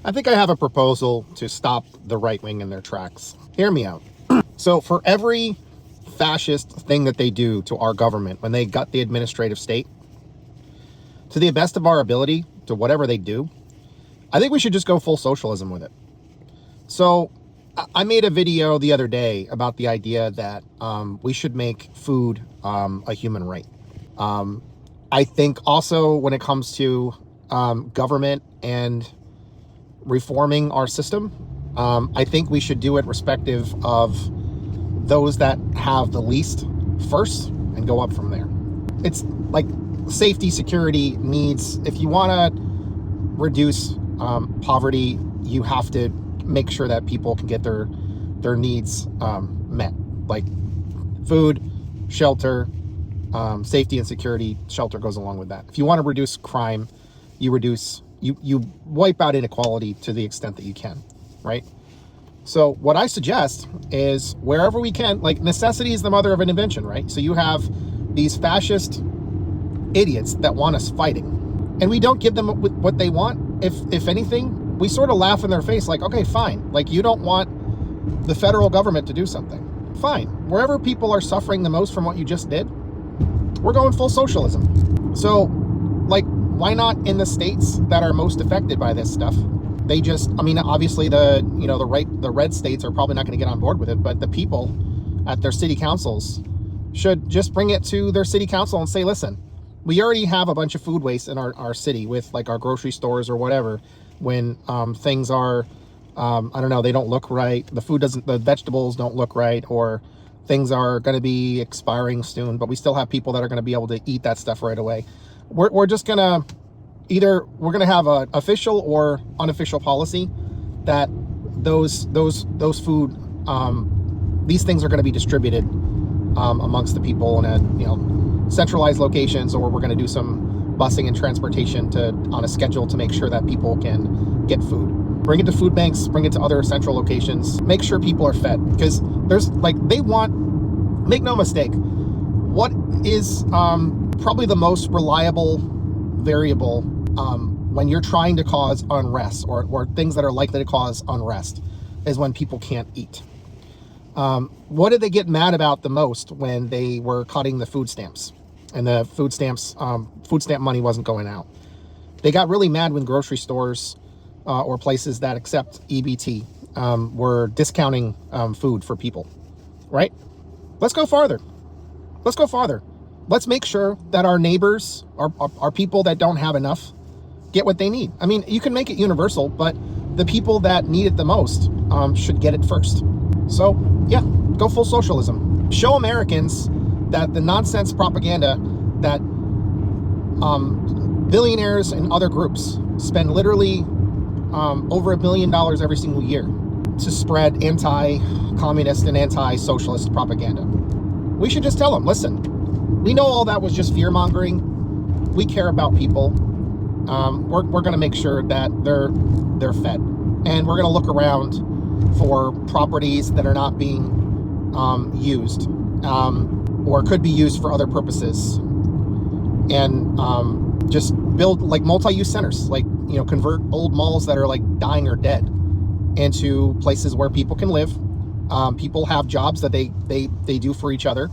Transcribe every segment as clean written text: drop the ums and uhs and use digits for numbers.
I think I have a proposal to stop the right wing in their tracks. Hear me out. So for every fascist thing that they do to our government when they gut the administrative state, to the best of our ability, to whatever they do, I think we should just go full socialism with it. So I made a video the other day about the idea that we should make food a human right. I think also when it comes to government and reforming our system, I think we should do it respective of those that have the least first and go up from there. It's like safety, security needs. If you want to reduce poverty, you have to make sure that people can get their needs met, like food, shelter, safety and security. Shelter goes along with that. If you want to reduce crime, you wipe out inequality to the extent that you can, right? So what I suggest is wherever we can, like necessity is the mother of an invention, right? So you have these fascist idiots that want us fighting, and we don't give them what they want. If anything, we sort of laugh in their face like, okay, fine. Like, you don't want the federal government to do something. Fine. Wherever people are suffering the most from what you just did, we're going full socialism. So, like, why not in the states that are most affected by this stuff? They just, I mean, obviously the red states are probably not going to get on board with it, but the people at their city councils should just bring it to their city council and say, listen, we already have a bunch of food waste in our city with like our grocery stores or whatever, when things are, I don't know, they don't look right. The vegetables don't look right, or things are going to be expiring soon, but we still have people that are going to be able to eat that stuff right away. We're just going to, either we're going to have an official or unofficial policy that those food, these things are going to be distributed amongst the people in centralized locations, or we're going to do some busing and transportation on a schedule to make sure that people can get food. Bring it to food banks, bring it to other central locations, make sure people are fed, because make no mistake, what is probably the most reliable variable when you're trying to cause unrest or things that are likely to cause unrest is when people can't eat. What did they get mad about the most when they were cutting the food stamps and the food stamp money wasn't going out? They got really mad when grocery stores or places that accept EBT were discounting food for people, right? Let's go farther. Let's make sure that our neighbors, our people that don't have enough, get what they need. I mean, you can make it universal, but the people that need it the most should get it first. So yeah, go full socialism. Show Americans that the nonsense propaganda that billionaires and other groups spend literally over $1 billion every single year to spread anti-communist and anti-socialist propaganda. We should just tell them, listen, we know all that was just fear-mongering. We care about people. We're going to make sure that they're fed, and we're going to look around for properties that are not being used or could be used for other purposes, and just build like multi-use centers, like convert old malls that are like dying or dead into places where people can live. People have jobs that they do for each other,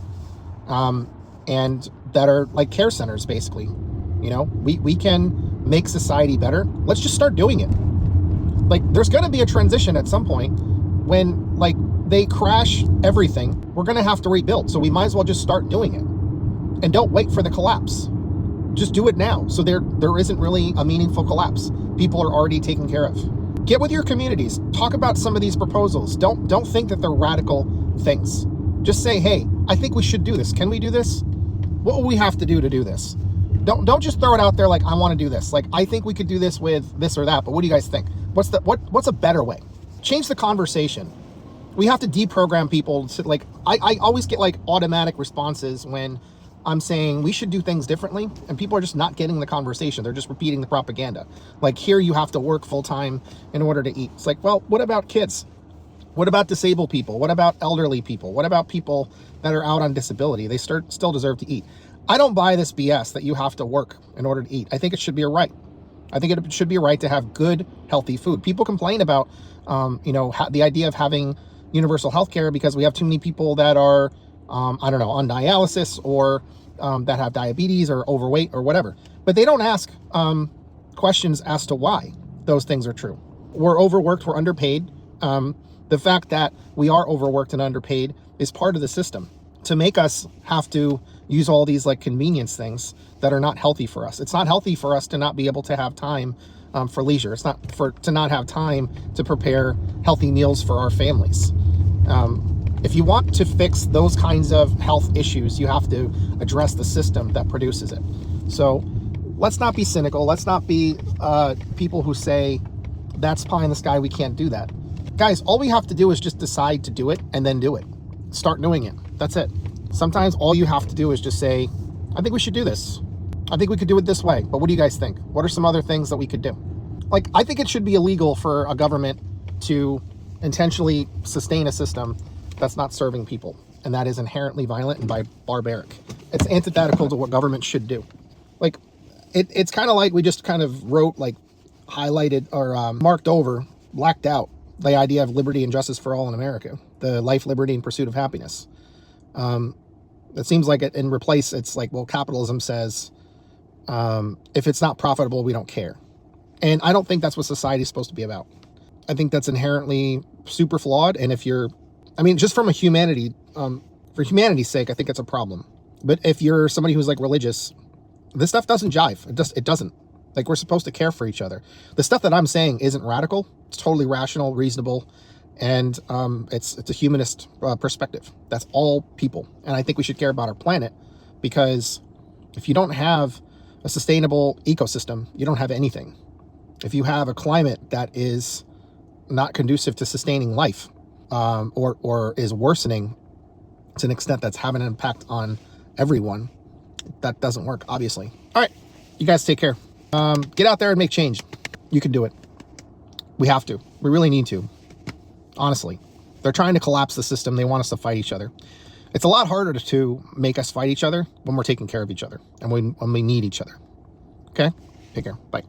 and that are like care centers, basically. We can make society better. Let's just start doing it. Like, there's going to be a transition at some point when like they crash everything. We're going to have to rebuild, so we might as well just start doing it, and don't wait for the collapse. Just do it now, so there isn't really a meaningful collapse. People are already taken care of. Get with your communities. Talk about some of these proposals. Don't think that they're radical things. Just say, hey, I think we should do this. Can we do this? What will we have to do this? Don't just throw it out there like, I want to do this. Like, I think we could do this with this or that, but what do you guys think? What's a better way? Change the conversation. We have to deprogram people to, like, I always get like automatic responses when I'm saying we should do things differently, and people are just not getting the conversation. They're just repeating the propaganda. Like, here you have to work full time in order to eat. It's like, well, what about kids? What about disabled people? What about elderly people? What about people that are out on disability? They still deserve to eat. I don't buy this BS that you have to work in order to eat. I think it should be a right. I think it should be a right to have good, healthy food. People complain about, the idea of having universal health care because we have too many people that are, on dialysis, or that have diabetes or overweight or whatever. But they don't ask questions as to why those things are true. We're overworked, we're underpaid. The fact that we are overworked and underpaid is part of the system to make us have to use all these like convenience things that are not healthy for us. It's not healthy for us to not be able to have time for leisure. It's not to not have time to prepare healthy meals for our families. If you want to fix those kinds of health issues, you have to address the system that produces it. So let's not be cynical. Let's not be people who say that's pie in the sky, we can't do that. Guys, all we have to do is just decide to do it and then do it. Start doing it. That's it. Sometimes all you have to do is just say, I think we should do this. I think we could do it this way. But what do you guys think? What are some other things that we could do? Like, I think it should be illegal for a government to intentionally sustain a system that's not serving people, and that is inherently violent and barbaric. It's antithetical to what government should do. Like, it's kind of like we just kind of wrote, like, highlighted or marked over, blacked out the idea of liberty and justice for all in America, the life, liberty, and pursuit of happiness. It seems like in replace, it's like, well, capitalism says, if it's not profitable, we don't care. And I don't think that's what society is supposed to be about. I think that's inherently super flawed. And if you're, just from a humanity, for humanity's sake, I think it's a problem. But if you're somebody who's like religious, this stuff doesn't jive. It doesn't. Like, we're supposed to care for each other. The stuff that I'm saying isn't radical. It's totally rational, reasonable, and it's a humanist perspective. That's all people. And I think we should care about our planet, because if you don't have a sustainable ecosystem, you don't have anything. If you have a climate that is not conducive to sustaining life, or is worsening to an extent that's having an impact on everyone, that doesn't work, obviously. All right, you guys take care. Get out there and make change. You can do it. We have to. We really need to. Honestly, they're trying to collapse the system. They want us to fight each other. It's a lot harder to make us fight each other when we're taking care of each other and when we need each other. Okay? Take care. Bye.